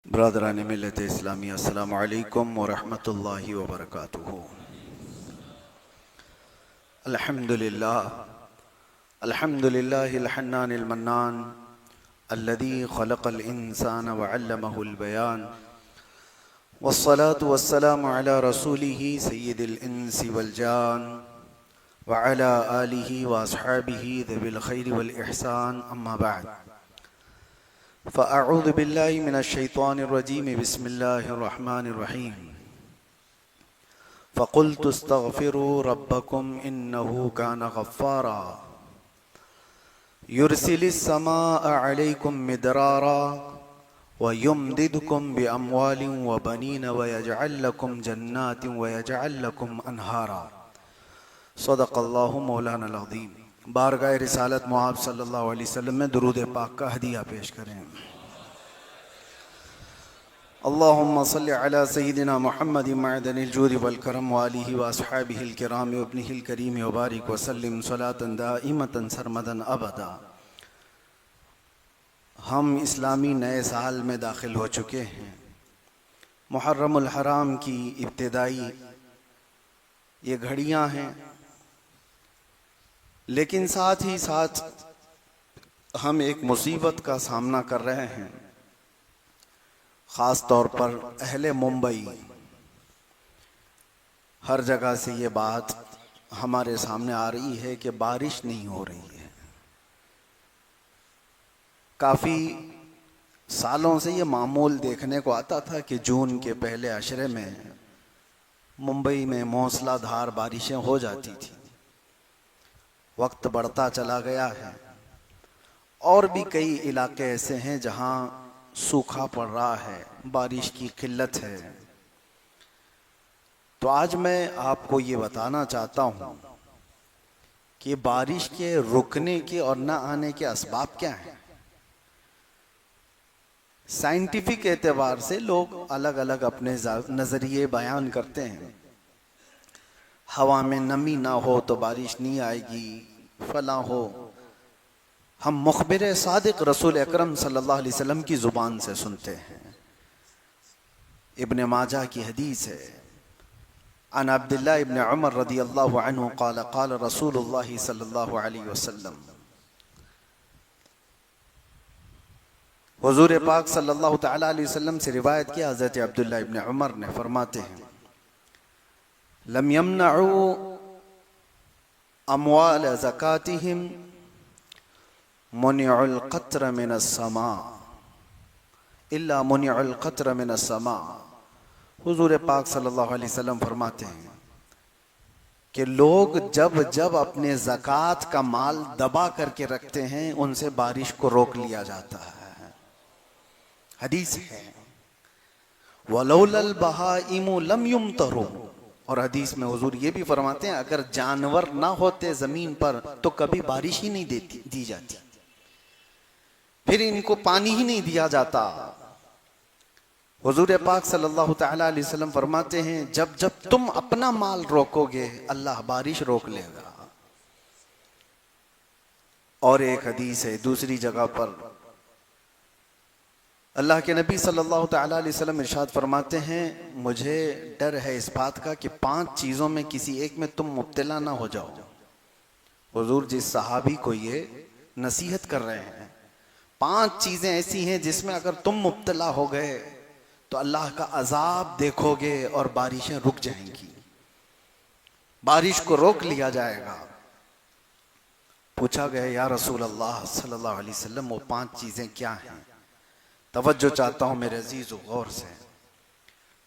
Brethren मिल्लत इस्लामी अस्सलामु अलैकुम व रहमतुल्लाहि व बरकातुहू। अल्हम्दुलिल्लाहिल हन्नानिल मन्नान अल्लज़ी खलक़ल इंसान व अल्लमहुल बयान वस्सलातु वस्सलामु अला रसूलिही सय्यिदिल इंसी वल जान व अला आलिही व अस्हाबिही ज़िल खैरि वल इहसान अम्मा बअद। फ़अऊज़ु बिल्लाहि मिनश शैतानिर रजीम बिस्मिल्लाहिर रहमानिर रहीम। फ़क़ुल्तु अस्तग़फ़िरू रब्बकुम इन्नहु कान गफ़्फ़ारा युरसिलिस समाअ अलैकुम मिदरारा व युमदिदकुम बिअमवालिन व बनीन व यजअल लकुम जन्नातिन व यजअल लकुम अनहारा। सदक़ल्लाहु मौलानाल अज़ीम। बारगाह रिसालत मुआब सल्लल्लाहु अलैहि वसल्लम में दुरूद पाक का हदिया पेश करें। अल्लाहुम्मा सल्लि अला सय्यिदिना मुहम्मदिन मअदनिल जूदि वल करम व आलिहि व अस्हाबिहिल किराम व इब्निहिल करीम व बारिक व सल्लिम सलातन दाइमतन सरमदन अबदा। हम इस्लामी नए साल में दाखिल हो चुके हैं। मुहर्रमुल हराम की इब्तिदाई ये घड़ियाँ हैं, लेकिन साथ ही साथ हम एक मुसीबत का सामना कर रहे हैं। ख़ास तौर पर अहले मुंबई, हर जगह से ये बात हमारे सामने आ रही है कि बारिश नहीं हो रही है। काफ़ी सालों से ये मामूल देखने को आता था कि जून के पहले अशरे में मुंबई में मूसलाधार बारिशें हो जाती थी। वक्त बढ़ता चला गया है और भी कई इलाके ऐसे हैं जहां सूखा पड़ रहा है, बारिश की किल्लत है। तो आज मैं आपको ये बताना चाहता हूं कि बारिश के रुकने के और न आने के असबाब क्या हैं। साइंटिफिक एतबार से लोग अलग अलग अपने नज़रिए बयान करते हैं। हवा में नमी ना हो तो बारिश नहीं आएगी, फला हो। हम मुखबिर सादिक रसूल अकरम सल्लल्लाहु अलैहि वसल्लम की ज़ुबान से सुनते हैं। इब्न माजा की हदीस है, अन अब्दुल्लाह इब्न उमर रदियल्लाहु अन्हु क़ाल क़ाल रसूलुल्लाह सल्लल्लाहु अलैहि वसल्लम। हुज़ूर पाक सल्लल्लाहु तआला अलैहि वसल्लम से रिवायत किया, हज़रत अब्दुल्लाह इब्न उमर ने फरमाते हैं, लम यमनउ अमवाल ज़कातिहिम मुनिउल क़त्र मिनस समा इल्ला मुनिउल क़त्र मिनस समा। हुज़ूर पाक सल्लल्लाहु अलैहि वसल्लम फरमाते हैं कि लोग जब जब अपने ज़कात का माल दबा करके रखते हैं, उनसे बारिश को रोक लिया जाता है। हदीस है, वलौलल बहाइमु लम युमतरू। और हदीस में हुजूर ये भी फरमाते हैं, अगर जानवर ना होते जमीन पर तो कभी बारिश ही नहीं दी जाती, फिर इनको पानी ही नहीं दिया जाता। हुजूर पाक सल्लल्लाहु तआला अलैहि वसल्लम फरमाते हैं, जब जब तुम अपना माल रोकोगे, अल्लाह बारिश रोक लेगा। और एक हदीस है दूसरी जगह पर, अल्लाह के नबी सल्लल्लाहु तआला अलैहि वसल्लम इरशाद फरमाते हैं, मुझे डर है इस बात का कि 5 चीज़ों में किसी एक में तुम मुब्तला ना हो जाओ। हुजूर जिस सहाबी को ये नसीहत कर रहे हैं, 5 चीज़ें ऐसी हैं जिसमें अगर तुम मुब्तला हो गए तो अल्लाह का अजाब देखोगे और बारिशें रुक जाएंगी, बारिश को रोक लिया जाएगा। पूछा गया, या रसूल अल्लाह सल्लल्लाहु अलैहि वसल्लम, वो 5 चीज़ें क्या हैं? तवज्जो चाहता हूँ मेरे अजीज़ गौर से।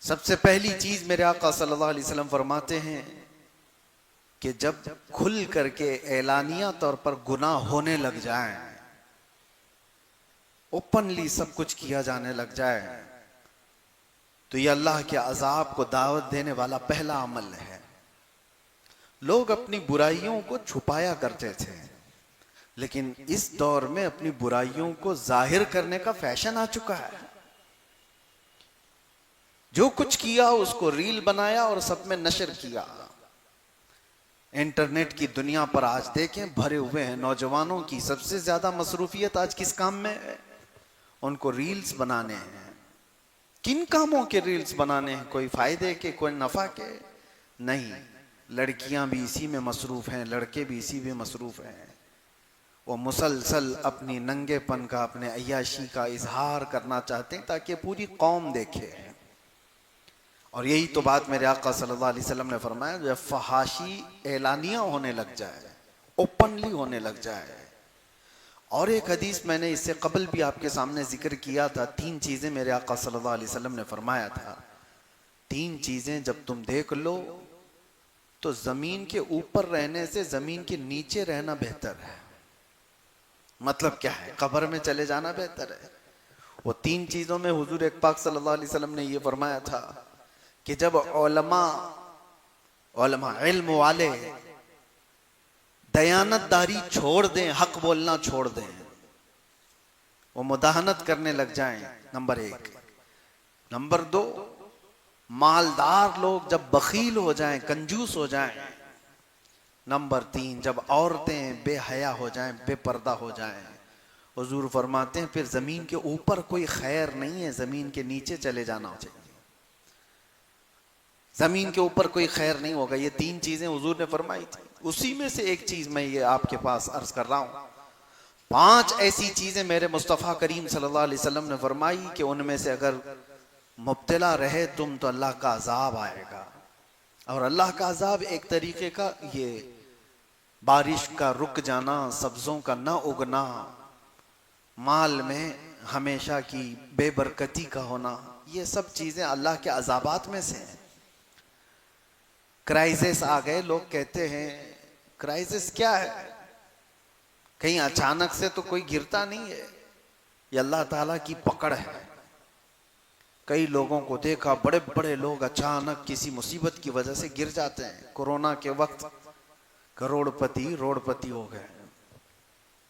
सबसे पहली चीज़ मेरे आका सल्लल्लाहु अलैहि वसल्लम फरमाते हैं कि जब खुल करके एलानिया तौर पर गुनाह होने लग जाए, ओपनली सब कुछ किया जाने लग जाए, तो ये अल्लाह के अजाब को दावत देने वाला पहला अमल है। लोग अपनी बुराइयों को छुपाया करते थे, लेकिन इस दौर में अपनी बुराइयों को जाहिर करने का फैशन आ चुका है। जो कुछ किया उसको रील बनाया और सब में नशर किया। इंटरनेट की दुनिया पर आज देखें भरे हुए हैं। नौजवानों की सबसे ज्यादा मसरूफियत आज किस काम में है? उनको रील्स बनाने हैं, किन कामों के रील्स बनाने हैं? कोई फायदे के, कोई नफा के? नहीं। लड़कियां भी इसी में मसरूफ हैं, लड़के भी इसी में मसरूफ हैं। वो मुसलसल अपनी नंगेपन का, अपने अय्याशी का इजहार करना चाहते हैं ताकि पूरी कौम देखे। और यही तो बात मेरे आका सल्लल्लाहु अलैहि वसल्लम ने फरमाया, जब फहाशी एलानिया होने लग जाए, ओपनली होने लग जाए। और एक हदीस मैंने इससे कबल भी आपके सामने जिक्र किया था। 3 चीजें मेरे आका सल्लल्लाहु अलैहि वसल्लम ने फरमाया था, 3 चीजें जब तुम देख लो तो जमीन के ऊपर रहने से जमीन के नीचे रहना बेहतर है। मतलब क्या है? कब्र में चले जाना बेहतर है। वो 3 चीजों में हुजूर एक पाक सल्लल्लाहु अलैहि वसल्लम ने ये फरमाया था कि जब उलमा इल्म वाले दयानतदारी छोड़ दें, हक बोलना छोड़ दें, वो मुदाहनत करने लग जाएं, नंबर 1। नंबर 2, मालदार लोग जब बखील हो जाएं, कंजूस हो जाएं। नंबर 3, जब औरतें बेहया हो जाएं, बेपर्दा हो जाएं, हुजूर फरमाते हैं फिर जमीन के ऊपर कोई खैर नहीं है, जमीन के नीचे चले जाना चाहिए। जमीन के ऊपर कोई खैर नहीं होगा। ये 3 चीजें हुजूर ने फरमाई थी। उसी में से एक चीज मैं ये आपके पास अर्ज कर रहा हूं। 5 ऐसी चीजें मेरे मुस्तफ़ा करीम सल्लल्लाहु अलैहि वसल्लम ने फरमाई कि उनमें से अगर मुब्तला रहे तुम तो अल्लाह का अजाब आएगा। और अल्लाह का अजाब एक तरीके का ये बारिश का रुक जाना, सब्जों का ना उगना, माल में हमेशा की बेबरकती का होना, ये सब चीजें अल्लाह के अजाबात में से हैं। क्राइसिस आ गए, लोग कहते हैं क्राइसिस क्या है? कहीं अचानक से तो कोई गिरता नहीं है, ये अल्लाह ताला की पकड़ है। कई लोगों को देखा, बड़े बड़े लोग अचानक किसी मुसीबत की वजह से गिर जाते हैं। कोरोना के वक्त करोड़पति रोड़पति हो गए।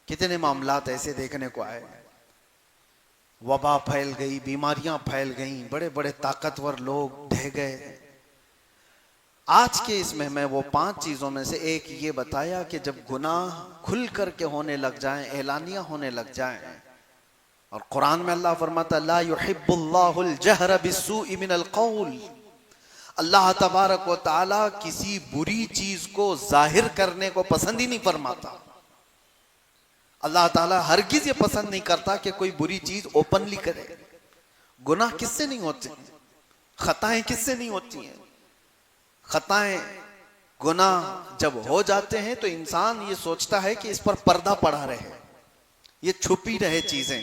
कितने मामलात ऐसे देखने को आए। वबा फैल गई, बीमारियां फैल गई, बड़े बड़े ताकतवर लोग ढह गए। आज के इसमें मैं वो 5 चीजों में से एक ये बताया कि जब गुनाह खुल करके होने लग जाएं, एलानिया होने लग जाएं, और कुरान में अल्लाह फरमाता ला युहिब्बुल्लाहुल जहरा बिस्सूइ मिनल कौल, अल्लाह तबारक व तआला किसी बुरी चीज को जाहिर करने को पसंद ही नहीं फरमाता। अल्लाह ताला हरगिज ये पसंद नहीं करता कि कोई बुरी चीज ओपनली करे। गुनाह किससे नहीं होते? खताएं किससे नहीं होती हैं? खताएं, गुनाह जब हो जाते हैं तो इंसान ये सोचता है कि इस पर पर्दा पड़ा रहे, ये छुपी रहे चीजें।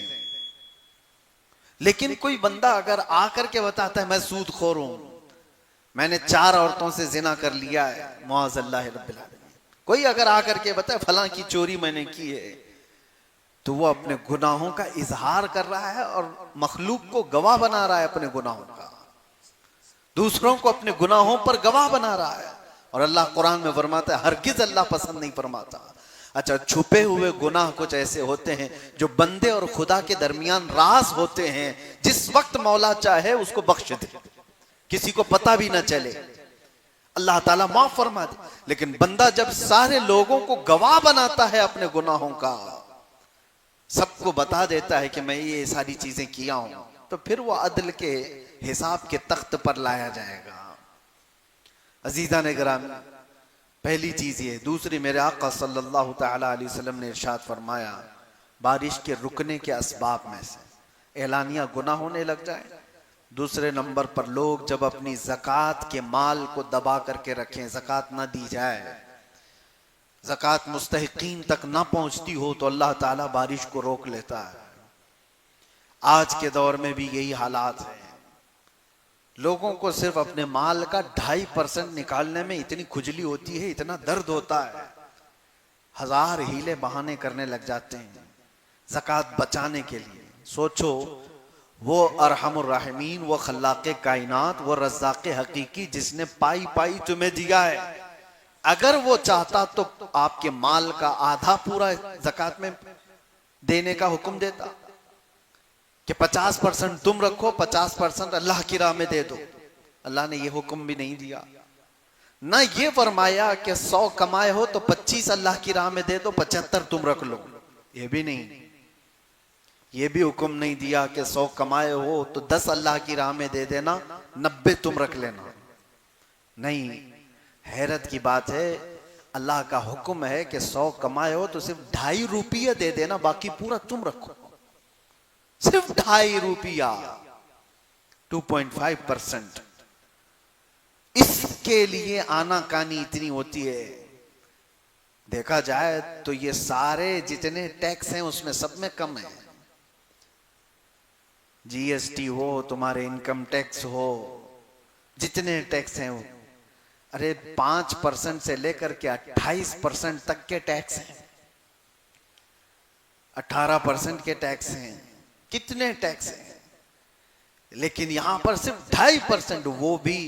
लेकिन कोई बंदा अगर आकर के बताता है मैं सूदखोर हूं, मैंने 4 औरतों से जिना कर लिया है, मुआज़ल्लाह रब्बिल आलमीन, कोई अगर आकर के बताए फलां की चोरी मैंने की है, तो वो अपने गुनाहों का इजहार कर रहा है और मखलूक को गवाह बना रहा है अपने गुनाहों का, दूसरों को अपने गुनाहों पर गवाह बना रहा है। और अल्लाह कुरान में फरमाता है हरगिज अल्लाह पसंद नहीं फरमाता। अच्छा, छुपे हुए गुनाह कुछ ऐसे होते हैं जो बंदे और खुदा के दरमियान राज होते हैं, जिस वक्त मौला चाहे उसको बख्श दे, किसी को पता भी ना चले, अल्लाह ताला माफ फरमा दे। लेकिन बंदा जब सारे लोगों को गवाह बनाता है अपने गुनाहों का, सबको बता देता है कि मैं ये सारी चीजें किया हूं, तो फिर वो अदल के हिसाब के तख्त पर लाया जाएगा। अजीजा ने गिरामी, पहली चीज ये। दूसरी, मेरे आका सल्लल्लाहु तआला अलैहि वसल्लम ने इरशाद फरमाया, बारिश के रुकने के असबाब में से एलानिया गुनाह होने लग जाए। दूसरे नंबर पर लोग जब अपनी ज़कात के माल को दबा करके रखें, ज़कात ना दी जाए, ज़कात मुस्तहिकीन तक ना पहुंचती हो, तो अल्लाह ताला बारिश को रोक लेता है। आज के दौर में भी यही हालात है। लोगों को सिर्फ अपने माल का 2.5% निकालने में इतनी खुजली होती है, इतना दर्द होता है, 1000 हीले बहाने करने लग जाते हैं ज़कात बचाने के लिए। सोचो, वो अरहमुर राहिमीन, वो खल्लाक़े कायनात, वो रज़्ज़ाक़े हकीकी, जिसने पाई पाई तुम्हें दिया है, अगर वो चाहता तो आपके माल का आधा पूरा ज़कात में देने का हुक्म देता कि 50% तुम रखो, 50% अल्लाह की राह में दे दो। अल्लाह ने ये हुक्म भी नहीं दिया। ना ये फरमाया कि 100 कमाए हो तो 25 अल्लाह की राह में दे दो, 75 तुम रख लो, ये भी नहीं। ये भी हुक्म नहीं दिया कि 100 कमाए हो तो 10 अल्लाह की राह में दे देना, 90 तुम रख लेना। नहीं, हैरत की बात है, अल्लाह का हुक्म है कि 100 कमाए हो तो सिर्फ 2.5 रुपया दे देना, बाकी पूरा तुम रखो। सिर्फ 2.5 रुपया, 2.5%। इसके लिए आनाकानी इतनी होती है। देखा जाए तो ये सारे जितने टैक्स हैं उसमें सब में कम है। जीएसटी हो, तुम्हारे इनकम टैक्स हो, जितने टैक्स हैं वो, अरे 5% से लेकर के 28% तक के टैक्स हैं, 18% के टैक्स हैं, कितने टैक्स हैं। लेकिन यहां पर सिर्फ 2.5%, वो भी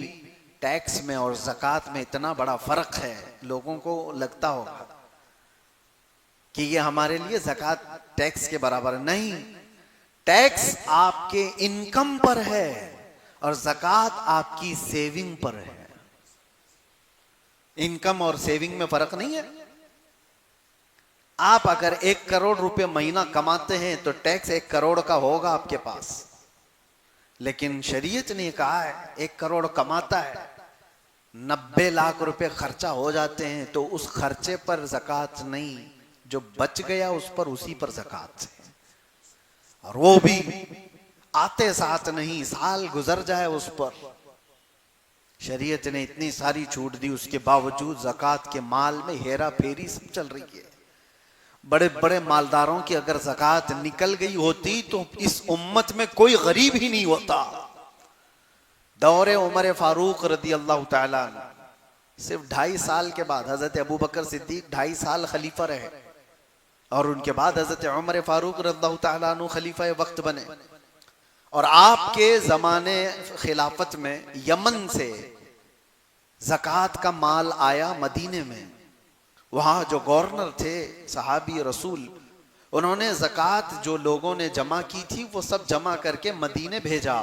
टैक्स में और ज़कात में इतना बड़ा फर्क है। लोगों को लगता होगा कि ये हमारे लिए ज़कात टैक्स के बराबर नहीं। टैक्स आपके इनकम पर है और ज़कात आपकी सेविंग पर है। इनकम और सेविंग में फर्क नहीं है। आप अगर 1 करोड़ रुपए महीना कमाते हैं तो टैक्स 1 करोड़ का होगा आपके पास। लेकिन शरीयत ने कहा है 1 करोड़ कमाता है, 90 लाख रुपए खर्चा हो जाते हैं तो उस खर्चे पर ज़कात नहीं, जो बच गया उस पर, उसी पर ज़कात है। और वो भी आते साथ नहीं, साल गुजर जाए उस पर। शरीयत ने इतनी सारी छूट दी, उसके बावजूद ज़कात के माल में हेरा फेरी सब चल रही है। बड़े बड़े मालदारों की अगर ज़कात निकल गई होती तो इस उम्मत में कोई गरीब ही नहीं होता। दौरे उमर फारूक रदी अल्लाह तआला सिर्फ 2.5 साल के बाद हजरत अबू बकर सिद्दीक 2.5 साल खलीफा रहे और उनके बाद हजरत उमर फारूक रदी अल्लाह तआला अन्हु खलीफा वक्त बने। और आपके जमाने खिलाफत में यमन से ज़कात का माल आया मदीने में। वहां जो गवर्नर थे सहाबी रसूल, उन्होंने ज़कात जो लोगों ने जमा की थी वो सब जमा करके मदीने भेजा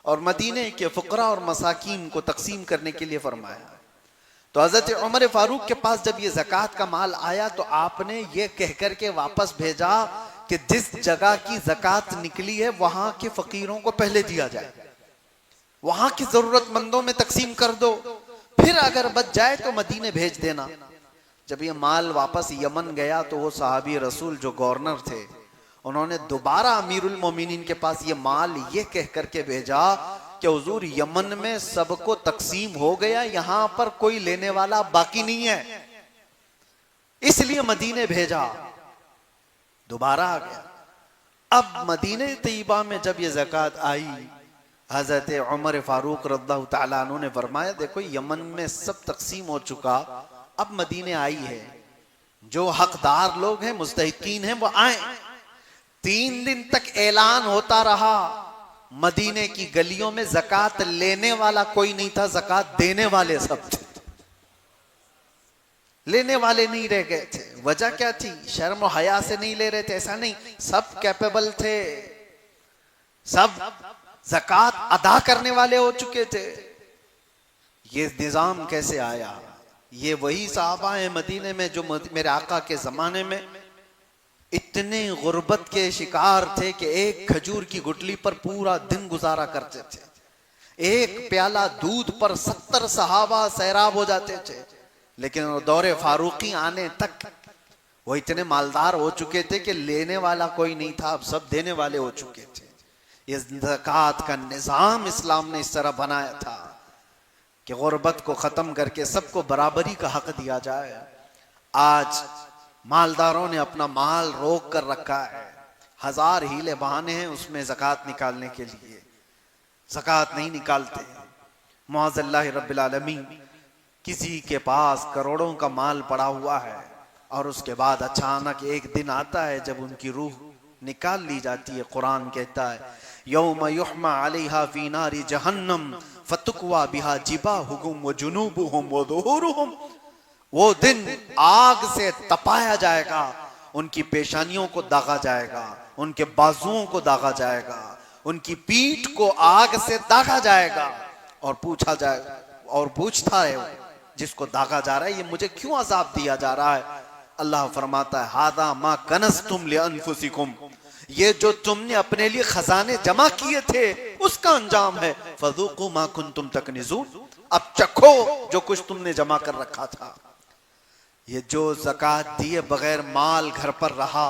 और मदीने के फुकरा और मसाकीन को तकसीम करने के लिए फरमाया। तो हजरत उमर फारूक के पास जब ये ज़कात का माल आया तो आपने ये कह करके वापस भेजा कि जिस जगह की ज़कात निकली है वहां के फकीरों को पहले दिया जाए, वहां की जरूरतमंदों में तकसीम कर दो, फिर अगर बच जाए तो मदीने भेज देना। जब ये माल वापस यमन गया तो वो सहाबी रसूल जो गवर्नर थे, उन्होंने दोबारा अमीरुल मोमिनीन के पास ये माल ये कह करके भेजा कि हुजूर यमन में सबको तकसीम हो गया, यहां पर कोई लेने वाला बाकी नहीं है, इसलिए मदीने भेजा। दोबारा आ गया। अब मदीने तैयबा में जब ये ज़कात आई, हजरत उमर फारूक रज़ियल्लाहु तआला अन्हु ने फरमाया देखो यमन में सब तकसीम हो चुका, अब मदीने आई है, जो हकदार लोग हैं मुस्तहिकीन हैं वो आए। 3 दिन तक ऐलान होता रहा, मदीने की गलियों में ज़कात लेने वाला कोई नहीं था, ज़कात देने वाले सब थे, लेने वाले नहीं रह गए थे। वजह क्या थी? शर्म और हया से नहीं ले रहे थे, ऐसा नहीं, सब कैपेबल थे, सब ज़कात अदा करने वाले हो चुके थे। ये निजाम कैसे आया? ये वही साहबा हैं मदीने में जो मेरे आका के जमाने में इतने गुर्बत के शिकार थे कि एक खजूर की गुटली पर पूरा दिन गुजारा करते थे। एक प्याला दूध पर 70 सहाबा सैराब हो जाते थे। लेकिन दौरे फारूकी आने तक वो इतने मालदार हो चुके थे कि लेने वाला कोई नहीं था, अब सब देने वाले हो चुके थे। ये ज़कात का निज़ाम इस्लाम ने इस तरह बनाया था कि गुर्बत को ख़त्म करके सबको बराबरी का हक दिया जाए। आज मालदारों ने अपना माल रोक कर रखा है, 1000 हीले बहाने हैं उसमें ज़कात निकालने के लिए, ज़कात नहीं निकालते। मुअज़्ज़ल्लाहि रब्बिल आलमीन, किसी के पास करोड़ों का माल पड़ा हुआ है और उसके बाद अचानक एक दिन आता है जब उनकी रूह निकाल ली जाती है। कुरान कहता है यौम युहमा अलैहा फी नारी जहन्नम फतुकवा बिहा जिबाहुहुम व जुनूबुहुम व ज़ुहूरुहुम। वो दिन आग से तपाया जाएगा, उनकी पेशानियों को दागा जाएगा, उनके बाजुओं को दागा जाएगा, उनकी पीठ को आग से दागा जाएगा और पूछा जाएगा, और पूछता है जिसको दागा जा रहा है ये मुझे क्यों अजाब दिया जा रहा है? अल्लाह फरमाता है हादा मा कनस्तुम लिअनफुसिकुम, ये जो तुमने अपने लिए खजाने जमा किए थे उसका अंजाम है। फज़ूक़ू मा कुंतुम तकनिज़ून, अब चखो जो कुछ तुमने जमा कर रखा था। ये जो ज़कात दिए बगैर माल घर पर रहा,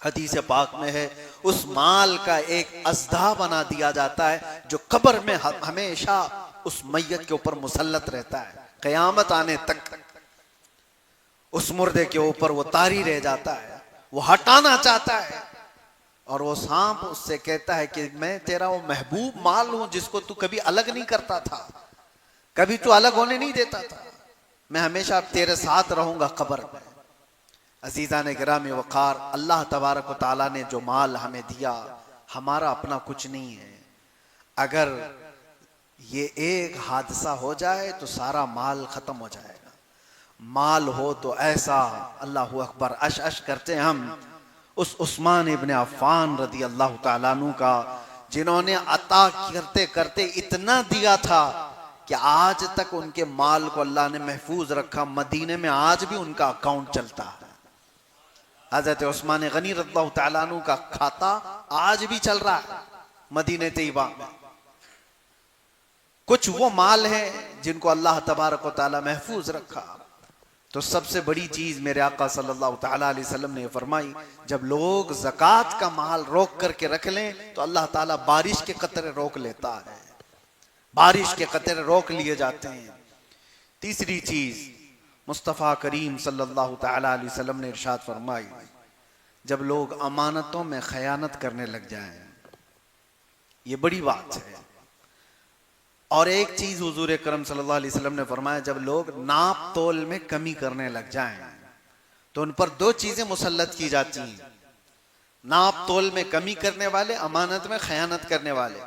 हदीस पाक में है, उस माल का एक अज़दा बना दिया जाता है जो कब्र में हमेशा उस मैयत के ऊपर मुसल्लत रहता है, क़यामत आने तक उस मुर्दे के ऊपर वो तारी रह जाता है। वो हटाना चाहता है और वो सांप उससे कहता है कि मैं तेरा वो महबूब माल हूं जिसको तू कभी अलग नहीं करता था, कभी तू अलग होने नहीं देता था, मैं हमेशा तेरे साथ रहूंगा कब्र में। अजीज़ान गिरामी वक़ार, अल्लाह तबारक व तआला ने जो माल हमें दिया हमारा अपना कुछ नहीं है। अगर ये एक हादसा हो जाए तो सारा माल खत्म हो जाएगा। माल हो तो ऐसा, अल्लाहु अकबर, अश अश करते हम उस उस्मान इब्न अफ़्फ़ान रदी अल्लाह तआला अन्हु का, जिन्होंने अता करते करते इतना दिया था कि आज तक उनके माल को अल्लाह ने महफूज रखा। मदीने में आज भी उनका अकाउंट चलता है। हज़रत उस्मान गनी रज़ियल्लाहु तआला अन्हु का खाता आज भी चल रहा है मदीने तैयबा में। कुछ वो माल है जिनको अल्लाह तबारक व तआला महफूज रखा। तो सबसे बड़ी चीज मेरे आका सल्लल्लाहु तआला अलैहि वसल्लम ने फरमाई, जब लोग ज़कात का माल रोक करके रख लें तो अल्लाह ताला बारिश के कतरे रोक लेता है, बारिश के कतरे रोक लिए जाते हैं। तीसरी चीज मुस्तफ़ा करीम सल्लल्लाहु तआला अलैहि वसल्लम ने इरशाद फरमाई, जब लोग अमानतों में खयानत करने लग जाएं, ये बड़ी बात है। और एक चीज हुजूर करम सल्लल्लाहु अलैहि वसल्लम ने फरमाया, जब लोग नाप तोल में कमी करने लग जाएं तो उन पर दो चीजें मुसल्लत की जाती हैं, नाप तोल में कमी करने वाले, अमानत में खयानत करने वाले।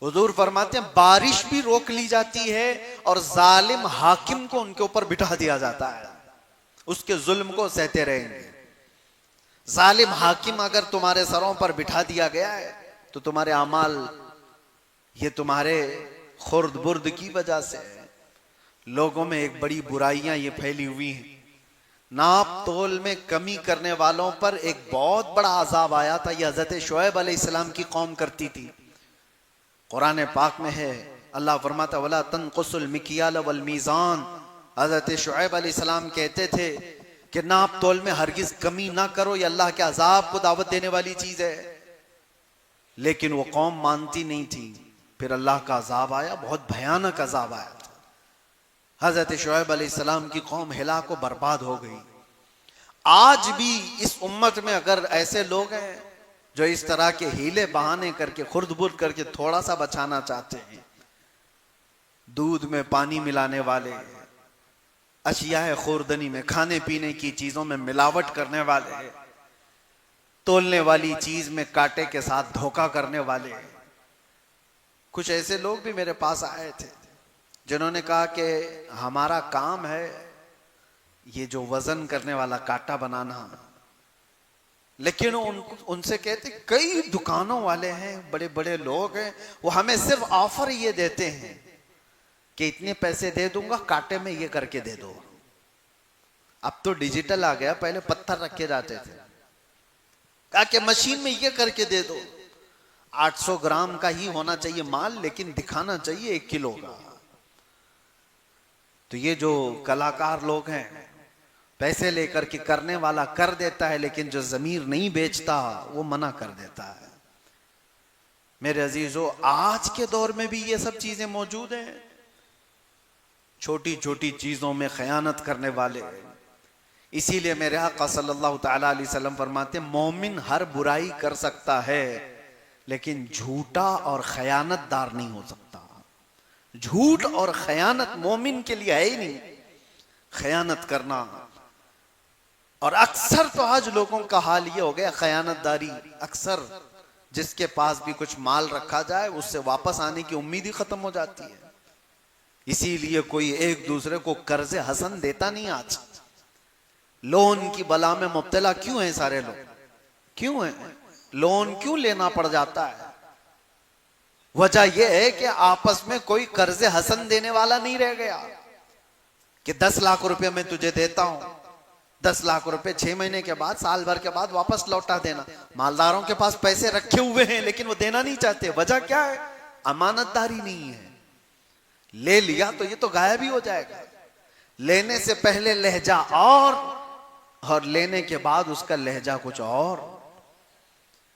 हुजूर फरमाते हैं बारिश भी रोक ली जाती है और जालिम हाकिम को उनके ऊपर बिठा दिया जाता है, उसके जुल्म को सहते रहेंगे। जालिम हाकिम अगर तुम्हारे सरों पर बिठा दिया गया है तो तुम्हारे अमाल, ये तुम्हारे खुर्द बुर्द की वजह से लोगों में एक बड़ी बुराइयां ये फैली हुई हैं। नाप तोल में कमी करने वालों पर एक बहुत बड़ा अजाब आया था। यह हज़रत शुएब अलैहिस्सलाम की कौम करती थी। कुरान पाक में है, अल्लाह फरमाता वला तनकुसुल मिकियाल वल मीज़ान। हज़रत शुएब अलैहिस्सलाम कहते थे कि नाप तोल में हरगिज कमी ना करो, ये अल्लाह के अजाब को दावत देने वाली चीज है। लेकिन वो कौम मानती नहीं थी। फिर अल्लाह का अजाब आया, बहुत भयानक अजाब आया था। हजरत शुएब अलैहिस्सलाम की कौम हिलाक व बर्बाद हो गई। आज भी इस उम्मत में अगर ऐसे लोग हैं जो इस तरह के हीले बहाने करके खुर्द-बुर्द करके थोड़ा सा बचाना चाहते हैं, दूध में पानी मिलाने वाले, अशियाए खुर्दनी में खाने पीने की चीजों में मिलावट करने वाले, तोलने वाली चीज में कांटे के साथ धोखा करने वाले, कुछ ऐसे लोग भी मेरे पास आए थे जिन्होंने कहा कि हमारा काम है ये जो वजन करने वाला कांटा बनाना। लेकिन उनसे कहते कई दुकानों वाले हैं, बड़े बड़े लोग हैं, वो हमें सिर्फ ऑफर ये देते हैं कि इतने पैसे दे दूंगा, कांटे में ये करके दे दो। अब तो डिजिटल आ गया, पहले पत्थर रखे जाते थे, कहा कि मशीन में ये करके दे दो। 800 ग्राम का ही होना चाहिए माल, लेकिन दिखाना चाहिए 1 किलो का। तो ये जो कलाकार लोग हैं, पैसे लेकर के करने वाला कर देता है, लेकिन जो जमीर नहीं बेचता वो मना कर देता है। मेरे अजीजों, आज के दौर में भी ये सब चीजें मौजूद हैं। छोटी छोटी चीजों में खयानत करने वाले। इसीलिए मेरे आका सल्लल्लाहु तआला अलैहि वसल्लम फरमाते, मोमिन हर बुराई कर सकता है लेकिन झूठा और खयानतदार नहीं हो सकता। झूठ और खयानत मोमिन के लिए है ही नहीं, खयानत करना। और अक्सर तो आज लोगों का हाल ये हो गया, खयानतदारी। अक्सर जिसके पास भी कुछ माल रखा जाए उससे वापस आने की उम्मीद ही खत्म हो जाती है। इसीलिए कोई एक दूसरे को कर्जे हसन देता नहीं। आज लोन की बला में मुब्तला क्यों है सारे लोग? क्यों है? लोन क्यों लेना पड़ जाता है? वजह यह है कि आपस में कोई कर्जे हसन देने वाला नहीं रह गया कि 10 लाख रुपए मैं तुझे देता हूं, 10 लाख रुपए 6 महीने के बाद, साल भर के बाद वापस लौटा देना। मालदारों के पास पैसे रखे हुए हैं लेकिन वो देना नहीं चाहते, वजह क्या है? अमानतदारी नहीं है। ले लिया तो ये तो गायब ही हो जाएगा। लेने से पहले लहजा और लेने के बाद उसका लहजा कुछ और।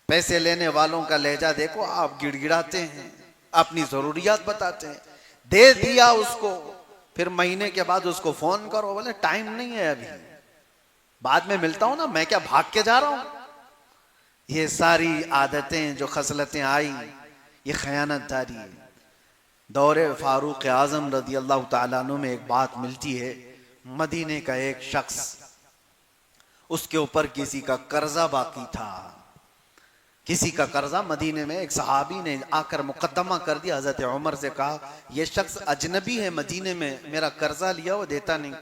पैसे लेने वालों का लहजा देखो, आप गिड़गिड़ाते हैं, अपनी जरूरियात बताते हैं, दे दिया उसको, फिर महीने के बाद उसको फोन करो, बोले टाइम नहीं है अभी, बाद में मिलता हूं ना, मैं क्या भाग के जा रहा हूं। ये सारी आदतें जो खसलतें आई, ये खयानतदारी है। दौरे फारूक आजम रदी अल्लाह ताला अन्हु में एक बात मिलती है, मदीने का एक शख्स, उसके ऊपर किसी का कर्जा बाकी था, किसी का कर्जा। मदीने में एक सहाबी ने आकर मुकद्दमा कर दिया, हजरत उमर से कहा यह शख्स अजनबी है, मदीने में मेरा कर्जा लिया वो देता नहीं।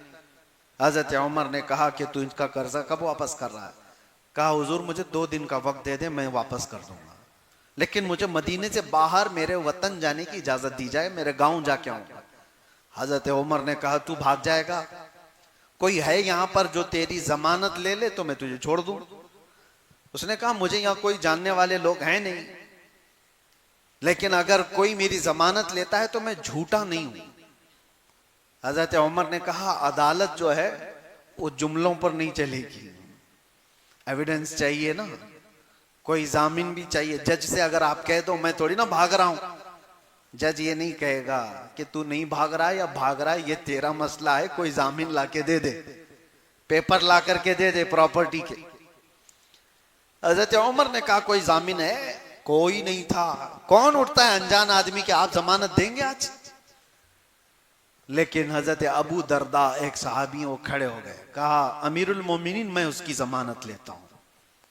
हजरत उमर ने कहा कि तू इसका कर्जा कब वापस कर रहा है? कहा हुजूर मुझे 2 दिन का वक्त दे दे, मैं वापस कर दूंगा, लेकिन मुझे मदीने से बाहर मेरे वतन जाने की इजाजत दी जाए, मेरे गांव जाके आऊंगा। हजरत उमर ने कहा तू भाग जाएगा? कोई है यहां पर जो तेरी जमानत ले ले तो मैं तुझे छोड़ दूं। उसने कहा मुझे यहां कोई जानने वाले लोग हैं नहीं, लेकिन अगर कोई मेरी जमानत लेता है तो मैं झूठा नहीं हूं। हजरत उमर ने कहा अदालत जो है वो जुमलों पर नहीं चलेगी, एविडेंस चाहिए ना, कोई जामीन भी चाहिए। जज से अगर आप कह दो मैं थोड़ी ना भाग रहा हूं, जज ये नहीं कहेगा कि तू नहीं भाग रहा है या भाग रहा है, ये तेरा मसला है, कोई जामीन ला के दे दे, पेपर ला करके दे दे प्रॉपर्टी के। हजरत उमर ने कहा कोई जामीन है? कोई नहीं था। कौन उठता है अनजान आदमी के आप जमानत देंगे आज? लेकिन हजरत अबू दरदा एक सहाबी वो खड़े हो गए, कहा अमीरुल मोमिनीन मैं उसकी जमानत लेता हूं।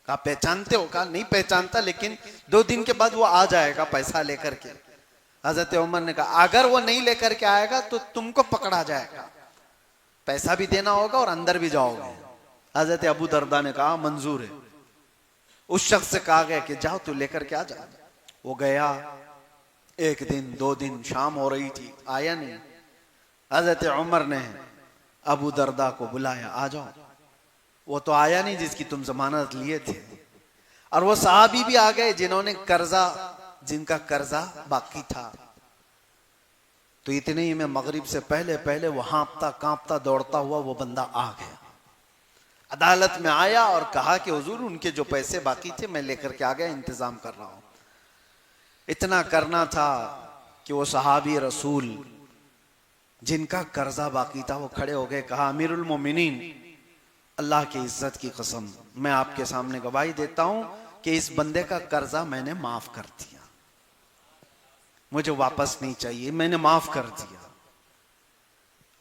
कहा पहचानते हो? कहा नहीं पहचानता, लेकिन 2 दिन के बाद वो आ जाएगा पैसा लेकर के। हजरत उमर ने कहा अगर वो नहीं लेकर के आएगा तो तुमको पकड़ा जाएगा, पैसा भी देना होगा और अंदर भी जाओगे। हजरत अबू दरदा ने कहा मंजूर है। उस शख्स से कहा गया कि जाओ तू लेकर के आ जा। वो गया, 1 दिन 2 दिन, शाम हो रही थी, आया नहीं। हजरत उमर ने अबू दरदा को बुलाया, आ जाओ। वो तो आया नहीं जिसकी तुम जमानत लिए थे, और वो सहाबी भी आ गए जिन्होंने जिनका कर्जा बाकी था। तो इतने ही में मगरिब से पहले पहले वो हाँफता कांपता दौड़ता हुआ वो बंदा आ गया, अदालत में आया और कहा कि हुजूर उनके जो पैसे बाकी थे मैं लेकर के आ गया, इंतजाम कर रहा हूं। इतना करना था कि वो सहाबी रसूल जिनका कर्जा बाकी था वो खड़े हो गए, कहा अमीरुल मोमिनीन अल्लाह की इज्जत की कसम मैं आपके सामने गवाही देता हूं कि इस बंदे का कर्जा मैंने माफ कर दिया, मुझे वापस नहीं चाहिए, मैंने माफ कर दिया।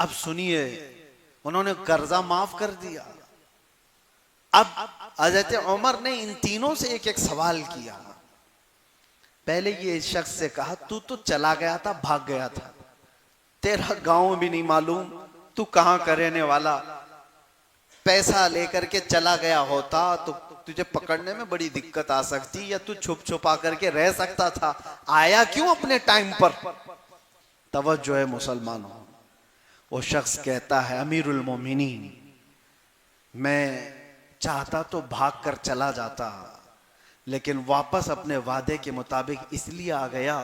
अब सुनिए, उन्होंने कर्जा माफ कर दिया। अब हजरत उमर ने इन तीनों से एक एक सवाल किया। पहले ये शख्स से कहा तू तो चला गया था, भाग गया था, तेरा गांव भी नहीं मालूम, तू कहां का रहने वाला, पैसा लेकर के चला गया होता तो तुझे पकड़ने में बड़ी दिक्कत आ सकती, या तू छुप छुपा करके रह सकता था, आया क्यों अपने टाइम पर? तवज्जो है मुसलमानों। वो शख्स कहता है अमीरुल मोमिनीन मैं चाहता तो भाग कर चला जाता, लेकिन वापस अपने वादे के मुताबिक इसलिए आ गया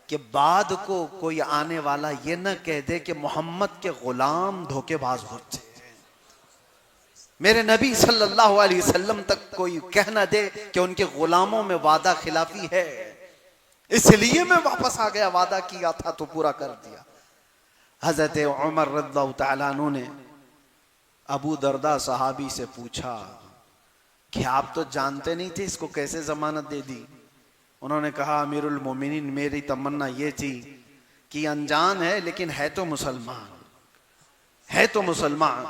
कि बाद को कोई आने वाला ये न कह दे कि मोहम्मद के गुलाम धोखेबाज होते, मेरे नबी सल्लल्लाहु अलैहि वसल्लम तक कोई कह न दे कि उनके गुलामों में वादा खिलाफी है, इसलिए मैं वापस आ गया, वादा किया था तो पूरा कर दिया। हजरत उमर रज़ियल्लाहु तआला अन्हु ने अबू दरदा सहाबी से पूछा कि आप तो जानते नहीं थे, इसको कैसे जमानत दे दी? उन्होंने कहा अमीरुल मोमिनीन मेरी तमन्ना ये थी कि अनजान है लेकिन है तो मुसलमान, है तो मुसलमान,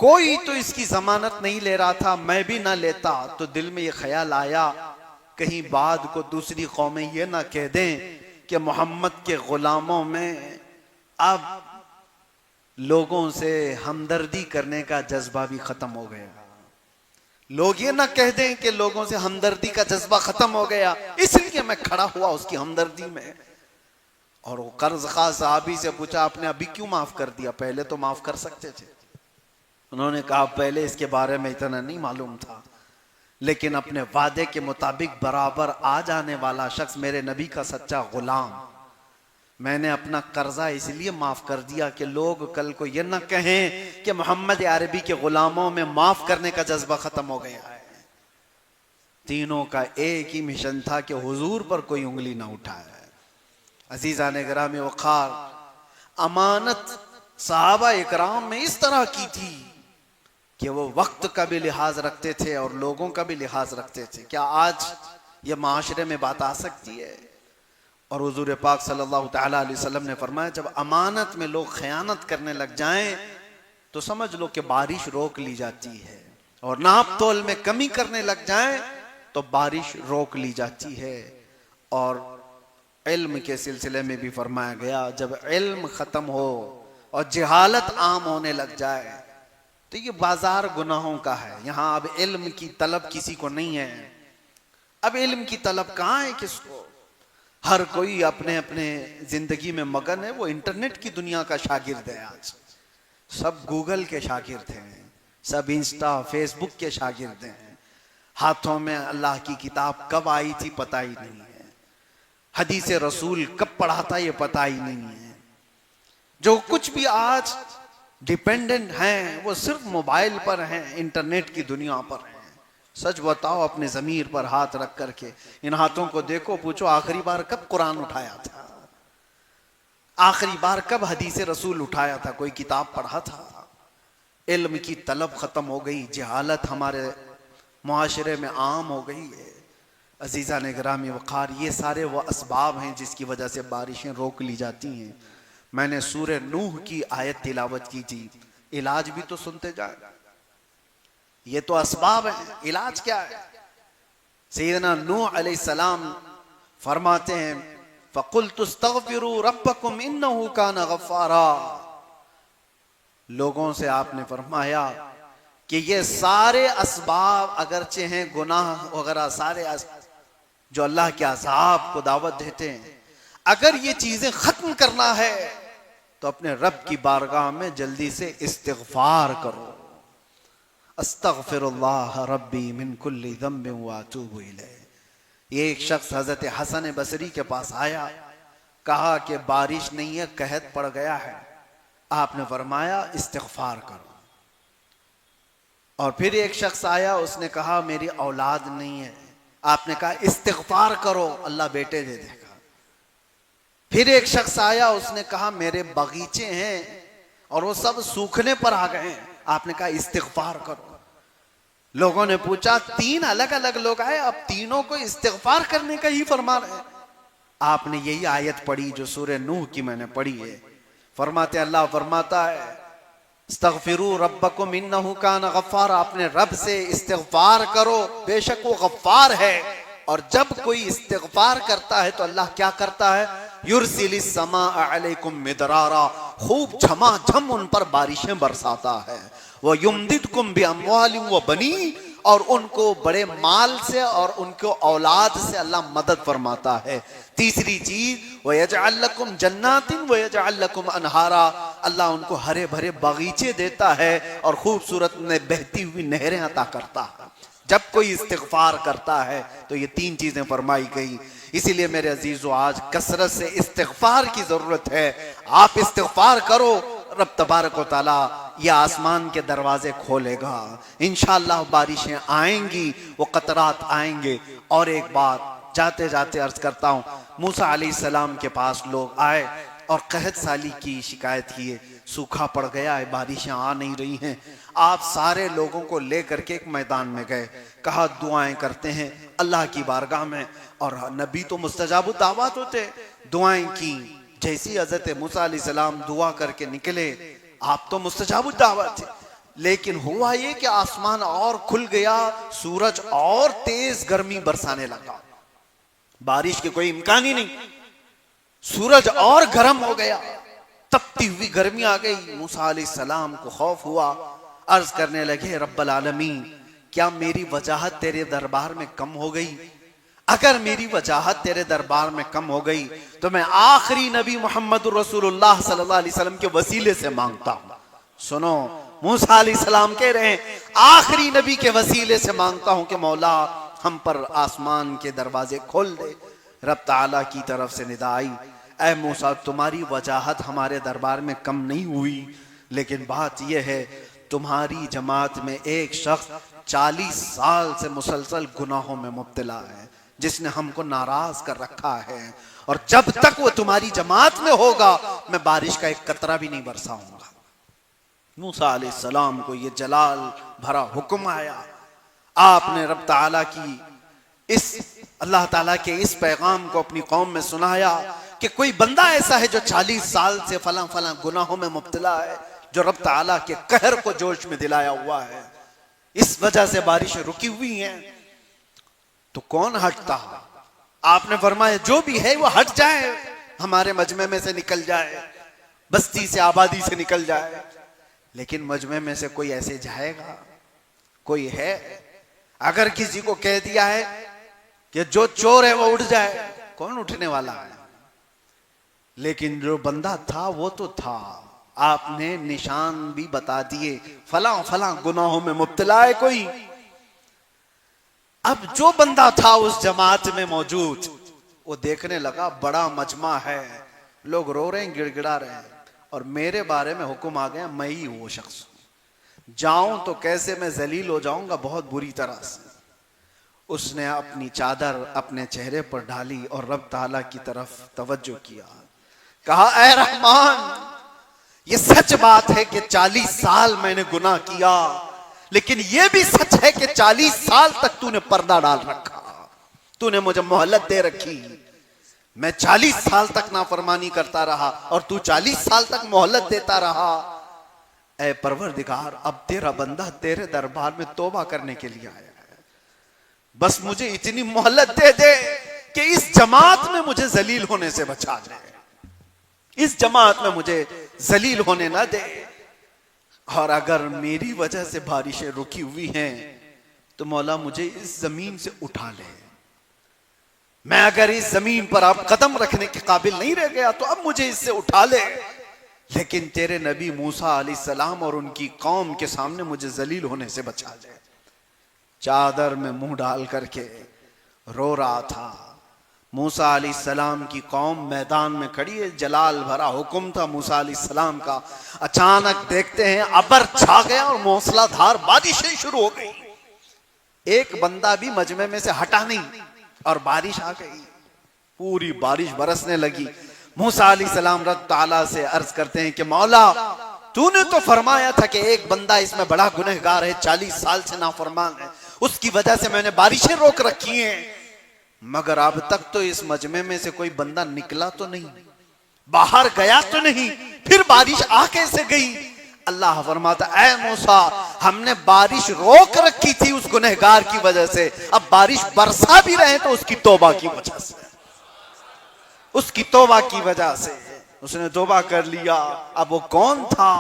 कोई तो इसकी जमानत नहीं ले रहा था, मैं भी ना लेता तो दिल में ये ख्याल आया कहीं बाद को दूसरी कौमें ये ना कह दें कि मोहम्मद के गुलामों में अब लोगों से हमदर्दी करने का जज्बा भी खत्म हो गया, लोग ये ना कह दें कि लोगों से हमदर्दी का जज्बा खत्म हो गया, इसलिए मैं खड़ा हुआ उसकी हमदर्दी में। और वो कर्ज खा साहबी से पूछा आपने अभी क्यों माफ कर दिया, पहले तो माफ कर सकते थे। उन्होंने कहा पहले इसके बारे में इतना नहीं मालूम था, लेकिन अपने वादे के मुताबिक बराबर आ जाने वाला शख्स मेरे नबी का सच्चा गुलाम, मैंने अपना कर्जा इसलिए माफ कर दिया कि लोग कल को ये न कहें कि मोहम्मद अरबी के गुलामों में माफ करने का जज्बा खत्म हो गया है। तीनों का एक ही मिशन था कि हुजूर पर कोई उंगली ना उठाए। अजीज़ान गिरामी वक़ार, अमानत सहाबा इकराम में इस तरह की थी कि वो वक्त का भी लिहाज रखते थे और लोगों का भी लिहाज रखते थे। क्या आज ये माशरे में बात आ सकती है? और हुजूर पाक सल्लल्लाहु तआला अलैहि वसल्लम ने फरमाया, जब अमानत में लोग खयानत करने लग जाएं तो समझ लो कि बारिश रोक ली जाती है, और नाप तोल में कमी करने लग जाएं तो बारिश रोक ली जाती है। और इल्म के सिलसिले में भी फरमाया गया, जब इल्म खत्म हो और जहालत आम होने लग जाए तो ये बाजार गुनाहों का है। यहाँ अब इल्म की तलब किसी को नहीं है। अब इल्म की तलब कहाँ है किसको? हर कोई अपने अपने जिंदगी में मगन है। वो इंटरनेट की दुनिया का शागिर्द है। आज सब गूगल के शागिर्द हैं, सब इंस्टा फेसबुक के शागिर्द हैं। हाथों में अल्लाह की किताब कब आई थी पता ही नहीं है, हदीस रसूल कब पढ़ा था ये पता ही नहीं है। जो कुछ भी आज डिपेंडेंट हैं वो सिर्फ मोबाइल पर हैं, इंटरनेट की दुनिया पर हैं। सच बताओ, अपने ज़मीर पर हाथ रख करके इन हाथों को देखो, पूछो आखिरी बार कब कुरान उठाया था, आखिरी बार कब हदीस रसूल उठाया था, कोई किताब पढ़ा था? इल्म की तलब खत्म हो गई, जहालत हमारे मुआशरे में आम हो गई है। अजीज़ा ने गिरामी वक़ार, ये सारे वो असबाब हैं जिसकी वजह से बारिशें रोक ली जाती हैं। मैंने सूरह नूह की आयत तिलावत की थी, इलाज भी तो सुनते जाए। ये तो असबाब है, इलाज क्या है? सैयदना नूह अलैहिस्सलाम फरमाते हैं, फ़क़ुल्तु इस्तग़फ़िरू रब्बकुम इन्नहु कान गफ़्फ़ारा। लोगों से आपने फरमाया कि ये सारे असबाब अगरचे हैं, गुनाह वगैरह सारे जो अल्लाह के अज़ाब को दावत देते हैं, अगर ये चीजें खत्म करना है तो अपने रब की बारगाह में जल्दी से इस्तिग़फ़ार करो। अस्तग़फ़िरुल्लाह रब्बी मिन कुल्ली ज़ंबिन व अतूबु इलैह। ये एक शख्स हजरत हसन बसरी के पास आया, कहा कि बारिश नहीं है, कहत पड़ गया है। आपने फरमाया इस्तिग़फ़ार करो। और फिर एक शख्स आया, उसने कहा मेरी औलाद नहीं है। आपने कहा इस्तिग़फ़ार करो, अल्लाह बेटे दे देगा। फिर एक शख्स आया, उसने कहा मेरे बगीचे हैं और वो सब सूखने पर आ गए हैं। आपने कहा इस्तिग़फ़ार करो। लोगों ने पूछा, तीन अलग अलग लोग आए, अब तीनों को इस्तिग़फ़ार करने का ही फरमान है। आपने यही आयत पढ़ी जो सूरह नूह की मैंने पढ़ी है। फरमाते, अल्लाह फरमाता है इस्तग़फ़िरू रब्बकुम इन्नहु कान गफ़्फ़ार। आपने रब से इस्तिग़फ़ार करो, बेशक वो गफ़्फ़ार है। और जब कोई इस्तिग़फ़ार करता है तो अल्लाह क्या करता है? युरसिलिस समा अलैकुम मिदरारा, खूब झमाझम उन पर बारिशें बरसाता है। वह युमदिदकुम बिअम्वालिन व बनीन, और उनको बड़े माल से और उनको औलाद से अल्लाह मदद फरमाता है। तीसरी चीज, वयजअल लकुम जन्नातिन वयजअल लकुम अनहारा, अल्लाह उनको हरे भरे बगीचे देता है और खूबसूरत में बहती हुई नहरें अता करता है। जब कोई इस्तिग़फ़ार करता है तो ये तीन चीजें फरमाई गई। इसीलिए मेरे अजीजों, आज कसरत से इस्तिग़फ़ार की जरूरत है। आप इस्तिग़फ़ार करो, रब तबारक व तआला ये आसमान के दरवाजे खोलेगा, इंशाअल्लाह बारिशें आएंगी, वो कतरात आएंगे। और एक बात जाते जाते अर्ज करता हूँ, मूसा अलैहिस्सलाम के पास लोग आए और कहत साली की शिकायत किए, सूखा पड़ गया है, बारिशें आ नहीं रही हैं। आप सारे लोगों को लेकर के एक मैदान में गए, कहा दुआएं करते हैं अल्लाह की बारगाह में। और नबी तो मुस्तजाब दावत होते, दुआएं की। जैसी हज़रत मूसा अलैहिस्सलाम दुआ करके निकले, आप तो मुस्तजाब दावत थे, लेकिन हुआ ये कि आसमान और खुल गया, सूरज और तेज गर्मी बरसाने लगा। बारिश के कोई इम्कान ही नहीं, सूरज और गर्म हो गया, तपती हुई गर्मी आ गई। मूसा अलैहिस्सलाम को खौफ हुआ, अर्ज करने लगे, रब्बल आलमीन, क्या मेरी वजाहत तेरे दरबार में कम हो गई? अगर मेरी वजाहत तेरे दरबार में कम हो गई तो मैं आखिरी नबी मोहम्मद रसूलुल्लाह सल्लल्लाहु अलैहि वसल्लम के वसीले से मांगता हूं। सुनो, मूसा अलैहिस्सलाम कह रहे हैं, आखिरी नबी के वसीले से मांगता हूं कि मौला हम पर आसमान के दरवाजे खोल दे। रब ताला की तरफ से निदा आई, ऐ मूसा तुम्हारी वजाहत हमारे दरबार में कम नहीं हुई, लेकिन बात यह है तुम्हारी जमात में एक शख्स 40 साल से मुसलसल गुनाहों में मुब्तला है, जिसने हमको नाराज कर रखा है, और जब तक वो तुम्हारी जमात में होगा मैं बारिश का एक कतरा भी नहीं बरसाऊंगा। मूसा अलैहिस्सलाम को ये जलाल भरा हुक्म आया। आपने रब ताला की अल्लाह ताला के इस पैगाम को अपनी कौम में सुनाया कि कोई बंदा ऐसा है जो 40 साल से फला फला गुनाहों में मुब्तला है, जो रब ताला के कहर को जोश में दिलाया हुआ है, इस वजह से बारिशें रुकी हुई हैं, तो कौन हटता? आपने फरमाया जो भी है वो हट जाए, हमारे मजमे में से निकल जाए, बस्ती से आबादी से निकल जाए। लेकिन मजमे में से कोई ऐसे जाएगा? कोई है? अगर किसी को कह दिया है कि जो चोर है वो उठ जाए, कौन उठने वाला है? लेकिन जो बंदा था वो तो था। आपने निशान भी बता दिए, फला फला गुनाहों में मुब्तला है कोई। अब जो बंदा था उस जमात में मौजूद, वो देखने लगा बड़ा मजमा है, लोग रो रहे हैं, गिड़गिड़ा रहे हैं, और मेरे बारे में हुक्म आ गया मैं ही वो शख्स हूं, जाऊं तो कैसे मैं जलील हो जाऊंगा, बहुत बुरी तरह से। उसने अपनी चादर अपने चेहरे पर डाली और रब ताला की तरफ तवज्जो किया, कहा ऐ रहमान, ये सच बात है कि 40 साल मैंने गुनाह किया, लेकिन ये भी सच है कि 40 साल तक तूने पर्दा डाल रखा, तूने मुझे मोहलत दे रखी, मैं 40 साल तक नाफरमानी करता रहा और तू 40 साल तक मोहलत देता रहा। ऐ परवरदिगार, अब तेरा बंदा तेरे दरबार में तौबा करने के लिए आया है, बस मुझे इतनी मोहलत दे दे कि इस जमात में मुझे जलील होने से बचा दे, इस जमात में मुझे जलील होने ना दे, और अगर मेरी वजह से बारिशें रुकी हुई हैं तो मौला मुझे इस जमीन से उठा ले। मैं अगर इस जमीन पर अब कदम रखने के काबिल नहीं रह गया तो अब मुझे इससे उठा ले, लेकिन तेरे नबी मूसा अलैहिस्सलाम और उनकी कौम के सामने मुझे जलील होने से बचा ले। चादर में मुंह डाल करके रो रहा था। मूसा अलैहिस्सलाम की कौम मैदान में खड़ी है, जलाल भरा हुक्म था मूसा अलैहिस्सलाम का। अचानक देखते हैं अबर छा गया और मूसलाधार बारिशें शुरू हो गई। एक बंदा भी मजमे में से हटा नहीं और बारिश आ गई, पूरी बारिश बरसने लगी। मूसा अलैहिस्सलाम रब ताला से अर्ज करते हैं कि मौला, तूने तो फरमाया था कि एक बंदा इसमें बड़ा गुनहगार है, 40 साल से नाफरमान है, उसकी वजह से मैंने बारिशें रोक रखी हैं, मगर अब तक तो इस मजमे में से कोई बंदा निकला तो नहीं, बाहर गया तो नहीं, फिर बारिश आ कैसे गई? अल्लाह फरमाता, ऐ मूसा, हमने बारिश रोक रखी थी उस गुनहगार की वजह से, अब बारिश बरसा भी रहे तो उसकी तौबा की वजह से, उसकी तौबा की वजह से उसने तौबा कर लिया। अब वो कौन था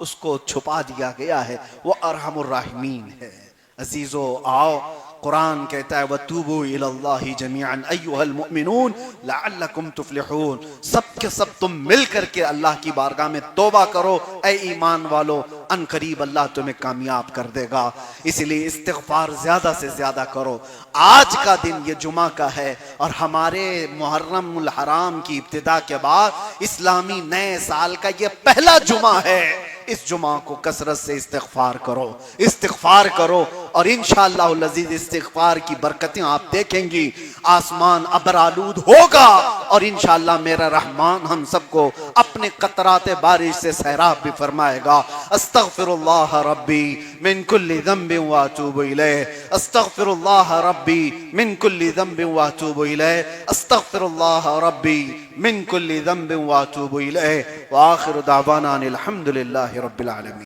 उसको छुपा दिया गया है, वो अरहमुर राहिमीन है। अजीजो आओ, कुरान कहता है वतूबू इलल्लाहि जमीअन अय्युहल मुमिनून लअल्लकुम तुफ्लिहून, सब के सब तुम मिल करके अल्लाह की बारगाह में तौबा करो ऐ ईमान वालो, अन करीब अल्लाह तुम्हें कामयाब कर देगा। इसलिए इस्तिग़फार ज्यादा से ज्यादा करो। आज का दिन ये जुमा का है और हमारे मुहर्रमुल हराम की इब्तिदा के बाद इस्लामी नए साल का ये पहला जुमा है। इस जुमा को कसरत से इस्तिग़फार करो, इस्तिग़फार करो, और इंशाअल्लाह अज़ीज़ इस्तिग़फार की बरकतें आप देखेंगी। आसमान अबरालूद होगा और इंशाअल्लाह मेरा रहमान हम सबको अपने कतराते बारिश से सैराब भी फरमाएगा। अस्तग़फिरुल्लाह रब्बी मिन कुल्ली ज़ंबिन व अतूबु इलैह, अस्तग़फिरुल्लाह रब्बी मिन कुल्ली ज़ंबिन व अतूबु इलैह, अस्तग़फिरुल्लाह रब्बी मिन कुल्ली ज़ंबिन व अतूबु इलैह, व आखिरु दावाना अनिल हम्दुलिल्लाहि रब्बिल आलमीन।